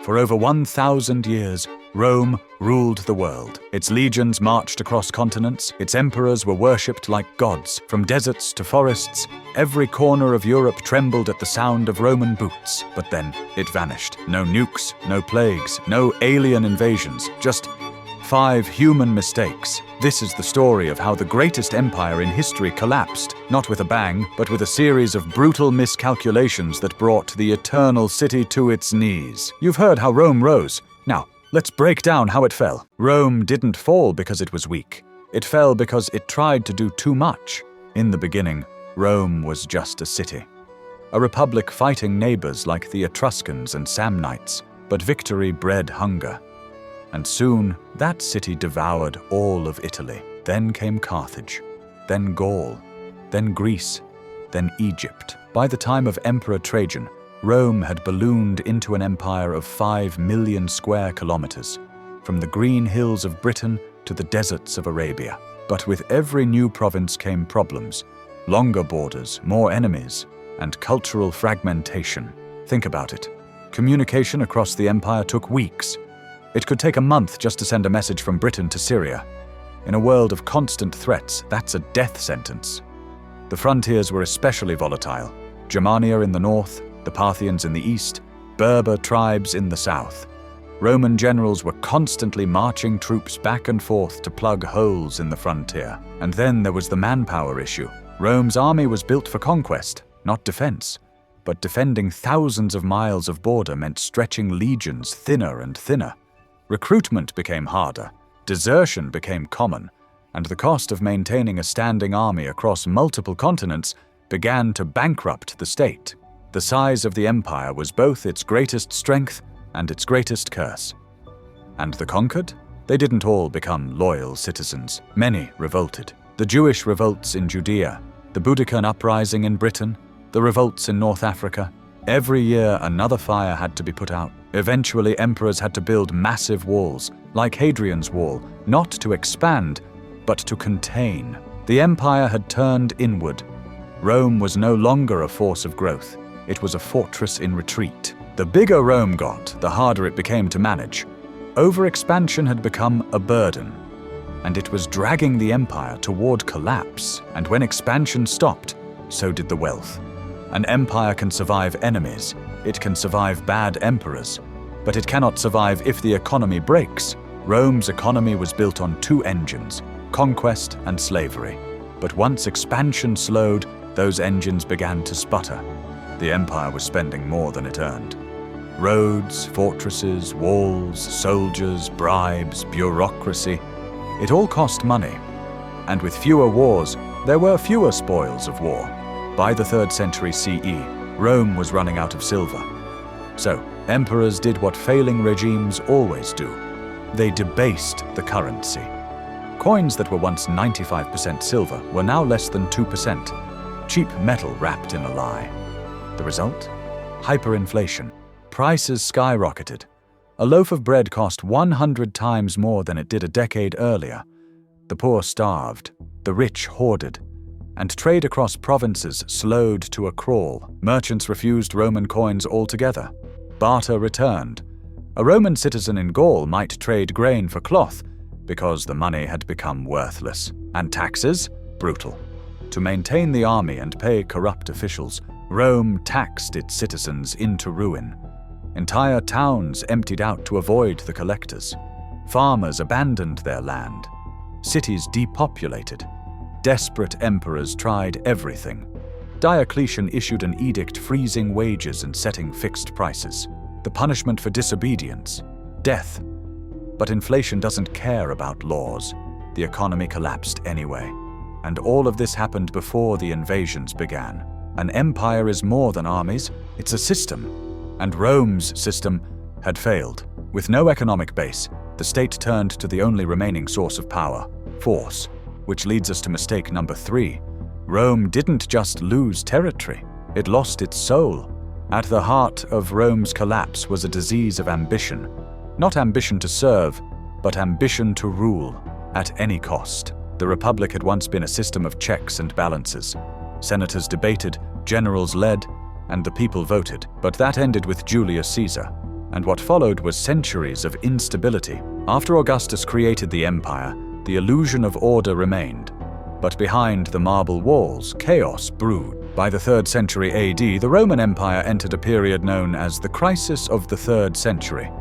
For over 1,000 years, Rome ruled the world. Its legions marched across continents, its emperors were worshipped like gods. From deserts to forests, every corner of Europe trembled at the sound of Roman boots. But then it vanished. No nukes, no plagues, no alien invasions, just 5 human mistakes. This is the story of how the greatest empire in history collapsed, not with a bang, but with a series of brutal miscalculations that brought the eternal city to its knees. You've heard how Rome rose. Now, let's break down how it fell. Rome didn't fall because it was weak. It fell because it tried to do too much. In the beginning, Rome was just a city. A republic fighting neighbors like the Etruscans and Samnites, but victory bred hunger. And soon, that city devoured all of Italy. Then came Carthage, then Gaul, then Greece, then Egypt. By the time of Emperor Trajan, Rome had ballooned into an empire of 5 million square kilometers, from the green hills of Britain to the deserts of Arabia. But with every new province came problems, longer borders, more enemies, and cultural fragmentation. Think about it. Communication across the empire took weeks. It could take a month just to send a message from Britain to Syria. In a world of constant threats, that's a death sentence. The frontiers were especially volatile. Germania in the north, the Parthians in the east, Berber tribes in the south. Roman generals were constantly marching troops back and forth to plug holes in the frontier. And then there was the manpower issue. Rome's army was built for conquest, not defense. But defending thousands of miles of border meant stretching legions thinner and thinner. Recruitment became harder, desertion became common, and the cost of maintaining a standing army across multiple continents began to bankrupt the state. The size of the empire was both its greatest strength and its greatest curse. And the conquered? They didn't all become loyal citizens. Many revolted. The Jewish revolts in Judea, the Boudiccan uprising in Britain, the revolts in North Africa. Every year another fire had to be put out. Eventually emperors had to build massive walls, like Hadrian's Wall, not to expand, but to contain. The empire had turned inward. Rome was no longer a force of growth. It was a fortress in retreat. The bigger Rome got, the harder it became to manage. Overexpansion had become a burden, and it was dragging the empire toward collapse. And when expansion stopped, so did the wealth. An empire can survive enemies. It can survive bad emperors. But it cannot survive if the economy breaks. Rome's economy was built on 2 engines, conquest and slavery. But once expansion slowed, those engines began to sputter. The empire was spending more than it earned. Roads, fortresses, walls, soldiers, bribes, bureaucracy. It all cost money. And with fewer wars, there were fewer spoils of war. By the 3rd century CE, Rome was running out of silver. So, emperors did what failing regimes always do. They debased the currency. Coins that were once 95% silver were now less than 2%. Cheap metal wrapped in a lie. The result? Hyperinflation. Prices skyrocketed. A loaf of bread cost 100 times more than it did a decade earlier. The poor starved, the rich hoarded, and trade across provinces slowed to a crawl. Merchants refused Roman coins altogether. Barter returned. A Roman citizen in Gaul might trade grain for cloth because the money had become worthless. And taxes? Brutal. To maintain the army and pay corrupt officials, Rome taxed its citizens into ruin. Entire towns emptied out to avoid the collectors. Farmers abandoned their land. Cities depopulated. Desperate emperors tried everything. Diocletian issued an edict freezing wages and setting fixed prices. The punishment for disobedience: death. But inflation doesn't care about laws. The economy collapsed anyway. And all of this happened before the invasions began. An empire is more than armies, it's a system. And Rome's system had failed. With no economic base, the state turned to the only remaining source of power: force. Which leads us to mistake number 3. Rome didn't just lose territory, it lost its soul. At the heart of Rome's collapse was a disease of ambition. Not ambition to serve, but ambition to rule, at any cost. The Republic had once been a system of checks and balances. Senators debated, generals led, and the people voted. But that ended with Julius Caesar. and what followed was centuries of instability. After Augustus created the empire, the illusion of order remained, but behind the marble walls, chaos brewed. By the 3rd century AD, the Roman Empire entered a period known as the Crisis of the 3rd Century,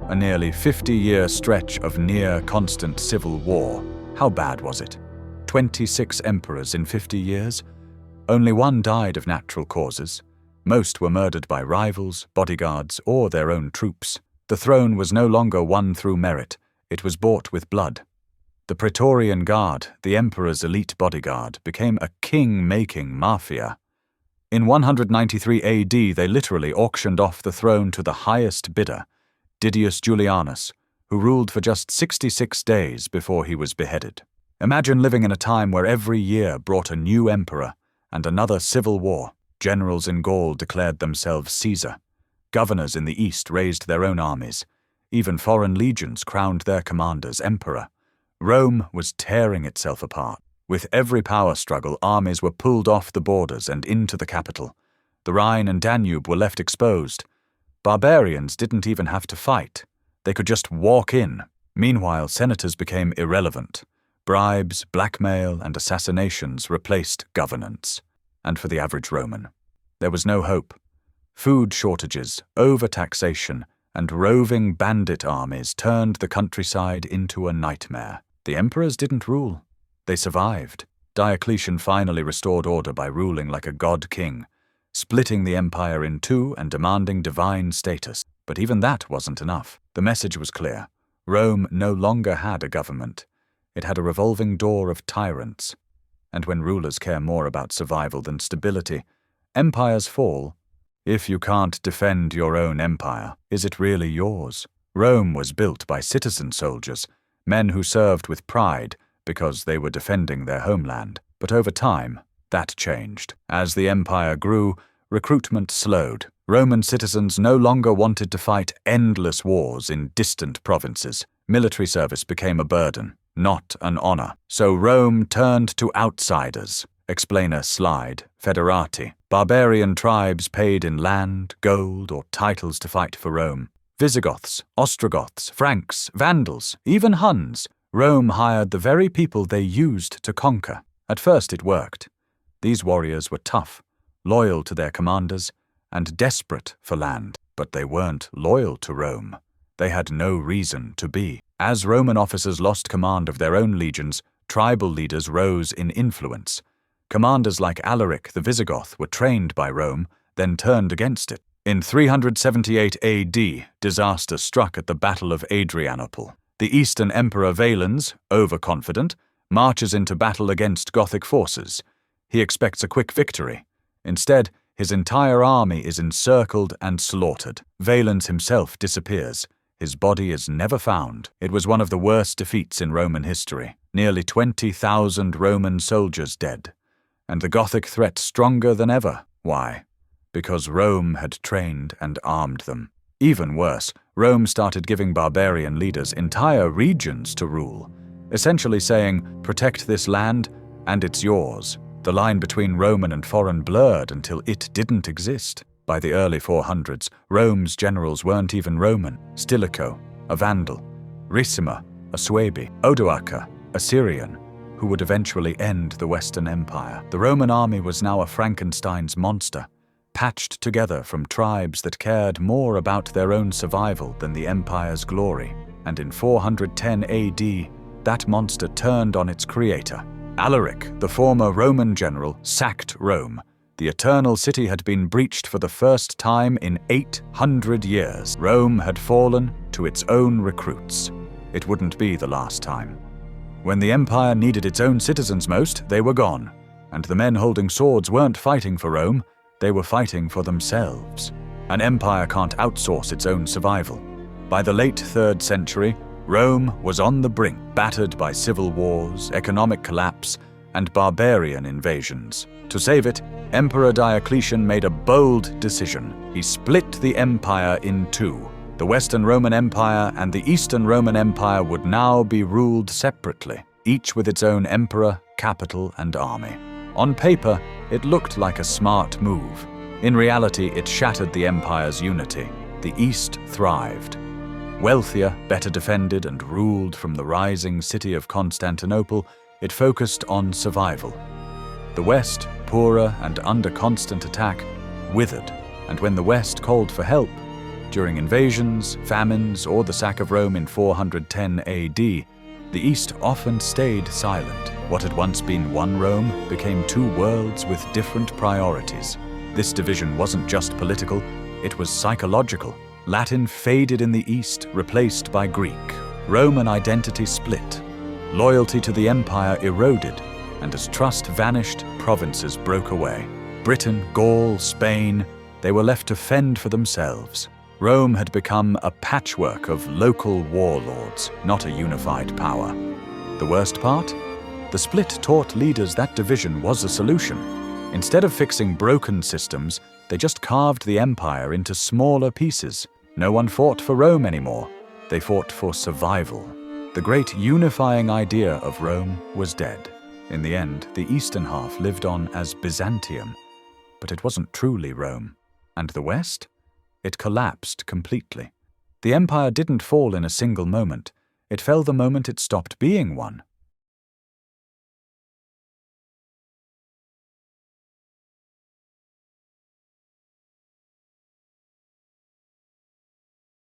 a nearly 50-year stretch of near-constant civil war. How bad was it? 26 emperors in 50 years? Only one died of natural causes. Most were murdered by rivals, bodyguards, or their own troops. The throne was no longer won through merit, it was bought with blood. The Praetorian Guard, the emperor's elite bodyguard, became a king-making mafia. In 193 AD, they literally auctioned off the throne to the highest bidder, Didius Julianus, who ruled for just 66 days before he was beheaded. Imagine living in a time where every year brought a new emperor and another civil war. Generals in Gaul declared themselves Caesar. Governors in the east raised their own armies. Even foreign legions crowned their commanders emperor. Rome was tearing itself apart. With every power struggle, armies were pulled off the borders and into the capital. The Rhine and Danube were left exposed. Barbarians didn't even have to fight. They could just walk in. Meanwhile, senators became irrelevant. Bribes, blackmail, and assassinations replaced governance. And for the average Roman, there was no hope. Food shortages, overtaxation, and roving bandit armies turned the countryside into a nightmare. The emperors didn't rule. They survived. Diocletian finally restored order by ruling like a god-king, splitting the empire in two and demanding divine status. But even that wasn't enough. The message was clear. Rome no longer had a government. It had a revolving door of tyrants. And when rulers care more about survival than stability, empires fall. If you can't defend your own empire, is it really yours? Rome was built by citizen soldiers, men who served with pride because they were defending their homeland. But over time, that changed. As the empire grew, recruitment slowed. Roman citizens no longer wanted to fight endless wars in distant provinces. Military service became a burden, not an honor. So Rome turned to outsiders. Explainer slide, federati. Barbarian tribes paid in land, gold, or titles to fight for Rome. Visigoths, Ostrogoths, Franks, Vandals, even Huns. Rome hired the very people they used to conquer. At first it worked. These warriors were tough, loyal to their commanders, and desperate for land. But they weren't loyal to Rome. They had no reason to be. As Roman officers lost command of their own legions, tribal leaders rose in influence. Commanders like Alaric the Visigoth were trained by Rome, then turned against it. In 378 AD, disaster struck at the Battle of Adrianople. The Eastern Emperor Valens, overconfident, marches into battle against Gothic forces. He expects a quick victory. Instead, his entire army is encircled and slaughtered. Valens himself disappears. His body is never found. It was one of the worst defeats in Roman history. Nearly 20,000 Roman soldiers dead. And the Gothic threat stronger than ever. Why? Because Rome had trained and armed them. Even worse, Rome started giving barbarian leaders entire regions to rule, essentially saying, protect this land, and it's yours. The line between Roman and foreign blurred until it didn't exist. By the early 400s, Rome's generals weren't even Roman. Stilicho, a Vandal, Ricimer, a Suebi, Odoacer, a Syrian, who would eventually end the Western Empire. The Roman army was now a Frankenstein's monster, patched together from tribes that cared more about their own survival than the empire's glory. And in 410 AD, that monster turned on its creator. Alaric, the former Roman general, sacked Rome. The Eternal City had been breached for the first time in 800 years. Rome had fallen to its own recruits. It wouldn't be the last time. When the empire needed its own citizens most, they were gone. And the men holding swords weren't fighting for Rome, they were fighting for themselves. An empire can't outsource its own survival. By the late 3rd century, Rome was on the brink, battered by civil wars, economic collapse, and barbarian invasions. To save it, Emperor Diocletian made a bold decision. He split the empire in two. The Western Roman Empire and the Eastern Roman Empire would now be ruled separately, each with its own emperor, capital, and army. On paper, it looked like a smart move. In reality, it shattered the empire's unity. the East thrived. Wealthier, better defended, and ruled from the rising city of Constantinople, it focused on survival. The West, poorer and under constant attack, withered, and when the West called for help, during invasions, famines, or the sack of Rome in 410 AD, the East often stayed silent. What had once been one Rome became two worlds with different priorities. This division wasn't just political, it was psychological. Latin faded in the East, replaced by Greek. Roman identity split. Loyalty to the empire eroded, and as trust vanished, provinces broke away. Britain, Gaul, Spain, they were left to fend for themselves. Rome had become a patchwork of local warlords, not a unified power. The worst part? The split taught leaders that division was a solution. Instead of fixing broken systems, they just carved the empire into smaller pieces. No one fought for Rome anymore. They fought for survival. The great unifying idea of Rome was dead. In the end, the eastern half lived on as Byzantium, but it wasn't truly Rome. And the West? It collapsed completely. The empire didn't fall in a single moment. It fell the moment it stopped being one.